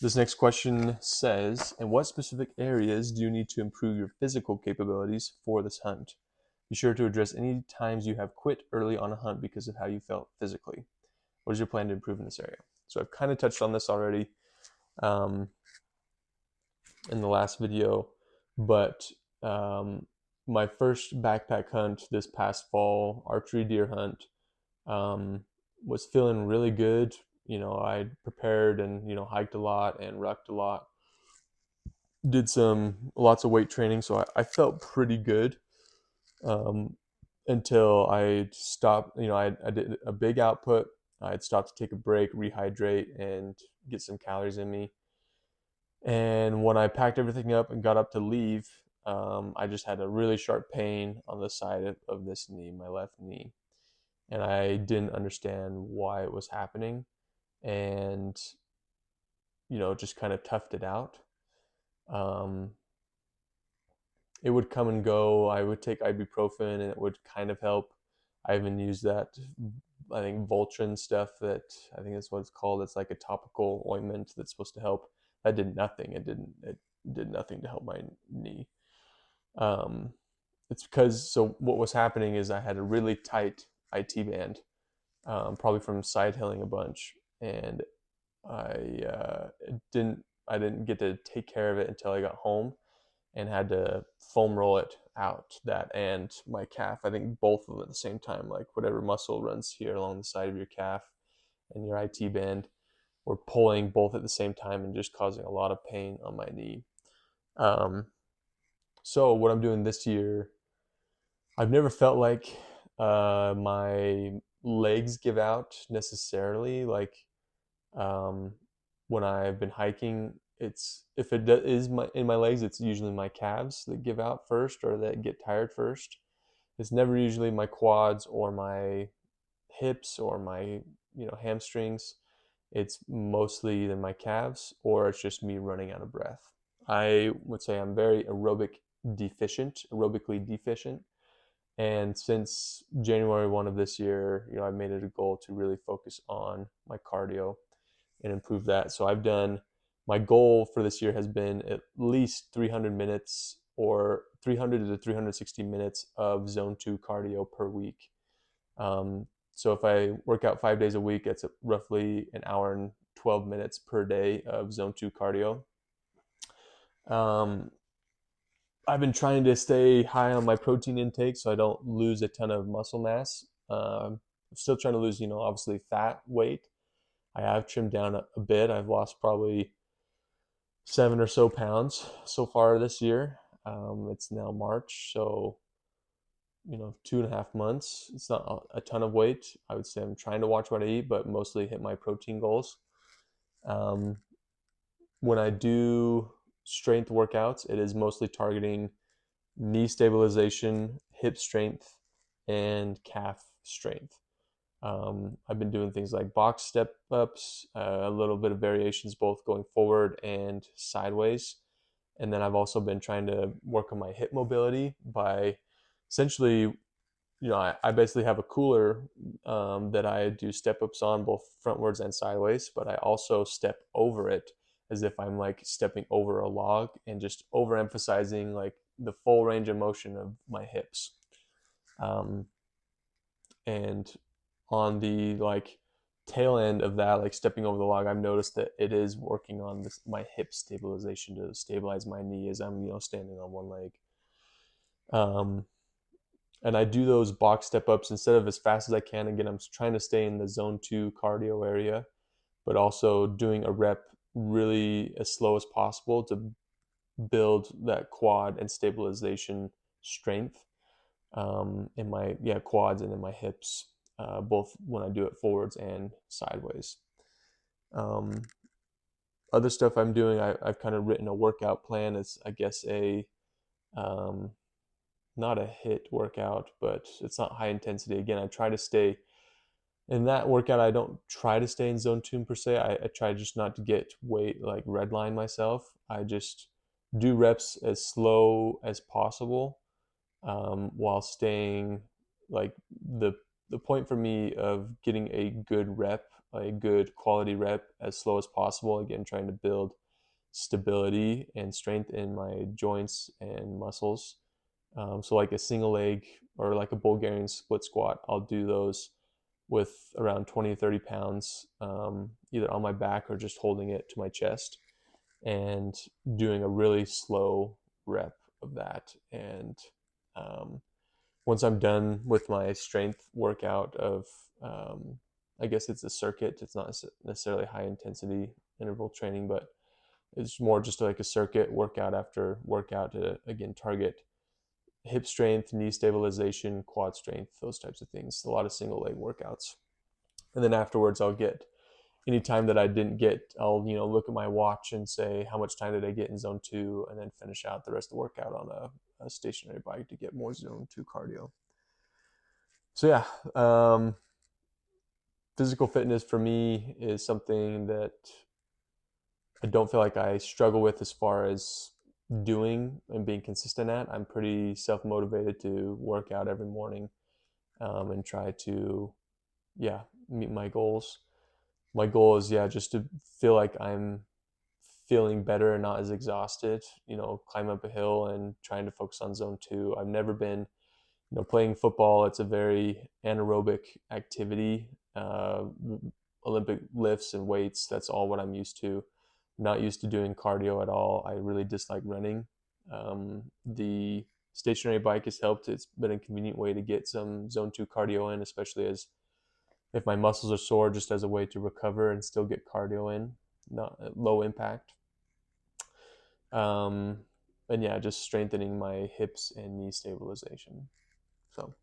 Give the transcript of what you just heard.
This next question says, in what specific areas do you need to improve your physical capabilities for this hunt? Be sure to address any times you have quit early on a hunt because of how you felt physically. What is your plan to improve in this area? So I've kind of touched on this already um, in the last video, but my first backpack hunt this past fall, archery deer hunt, um, was feeling really good. I prepared and hiked a lot and rucked a lot. Did some lots of weight training, so I felt pretty good um, until I stopped. I did a big output. I'd stopped to take a break, rehydrate, and get some calories in me. And when I packed everything up and got up to leave, I just had a really sharp pain on the side of this knee, my left knee, and I didn't understand why it was happening, and just kind of toughed it out. Um, it would come and go. I would take ibuprofen and it would kind of help. I even used that, I think, Voltron stuff that I think that's what it's called. It's like a topical ointment that's supposed to help. That did nothing. It did nothing to help my knee. Um, it's because, so what was happening is I had a really tight IT band, probably from side hilling a bunch, and I I didn't get to take care of it until I got home and had to foam roll it out, that and my calf. I think both of them at the same time, like whatever muscle runs here along the side of your calf and your IT band were pulling both at the same time and just causing a lot of pain on my knee. Um, so what I'm doing this year, I've never felt like my legs give out necessarily. Like um, when I've been hiking, it's if it is in my legs, it's usually my calves that give out first or that get tired first. It's never usually my quads or my hips or my hamstrings. It's mostly either my calves or it's just me running out of breath. I would say I'm very aerobically deficient. And since January 1 of this year, I made it a goal to really focus on my cardio and improve that. So my goal for this year has been at least 300 minutes or 300 to 360 minutes of zone 2 cardio per week. So if I work out 5 days a week, it's roughly an hour and 12 minutes per day of zone 2 cardio. Um, I've been trying to stay high on my protein intake so I don't lose a ton of muscle mass. I'm still trying to lose, obviously fat weight. I have trimmed down a bit. I've lost probably 7 or so pounds so far this year. It's now March, so 2.5 months. It's not a ton of weight. I would say I'm trying to watch what I eat, but mostly hit my protein goals. Um, when I do strength workouts, it is mostly targeting knee stabilization, hip strength, and calf strength. I've been doing things like box step ups, a little bit of variations both going forward and sideways. And then I've also been trying to work on my hip mobility by essentially, I basically have a cooler that I do step ups on both frontwards and sideways, but I also step over it as if I'm like stepping over a log and just overemphasizing like the full range of motion of my hips. Um, and on the like tail end of that, like stepping over the log, I've noticed that it is working on my hip stabilization to stabilize my knee as I'm standing on one leg. Um, and I do those box step ups instead of as fast as I can. Again, I'm trying to stay in the zone 2 cardio area, but also doing a rep really as slow as possible to build that quad and stabilization strength in my quads and in my hips, both when I do it forwards and sideways. Um, Other stuff I'm doing, I've kind of written a workout plan. It's I guess a um, not a hit workout, but it's not high intensity. Again, I try to stay in that workout. I don't try to stay in zone 2 per se. I try just not to get weight like redline myself. I just do reps as slow as possible while staying like the point for me of getting a good rep a good quality rep as slow as possible. Again, trying to build stability and strength in my joints and muscles. So like a single leg or like a Bulgarian split squat, I'll do those with around 20 to 30 pounds, either on my back or just holding it to my chest and doing a really slow rep of that. And um, once I'm done with my strength workout of, I guess it's a circuit, it's not necessarily high intensity interval training, but it's more just like a circuit workout after workout to, again, target hip strength, knee stabilization, quad strength, those types of things. A lot of single leg workouts. And then afterwards, I'll get any time that I didn't get, I'll look at my watch and say how much time did I get in zone 2, and then finish out the rest of the workout on a stationary bike to get more zone 2 cardio. So yeah, physical fitness for me is something that I don't feel like I struggle with as far as doing and being consistent at. I'm pretty self motivated to work out every morning, and try to, yeah, meet my goals. My goal is, yeah, just to feel like I'm feeling better and not as exhausted, climb up a hill and trying to focus on zone 2. I've never been, playing football, it's a very anaerobic activity. Olympic lifts and weights, that's all what I'm used to. Not used to doing cardio at all. I really dislike running. The stationary bike has helped. It's been a convenient way to get some zone 2 cardio in, especially as if my muscles are sore, just as a way to recover and still get cardio in, not low impact. Um, and yeah, just strengthening my hips and knee stabilization. So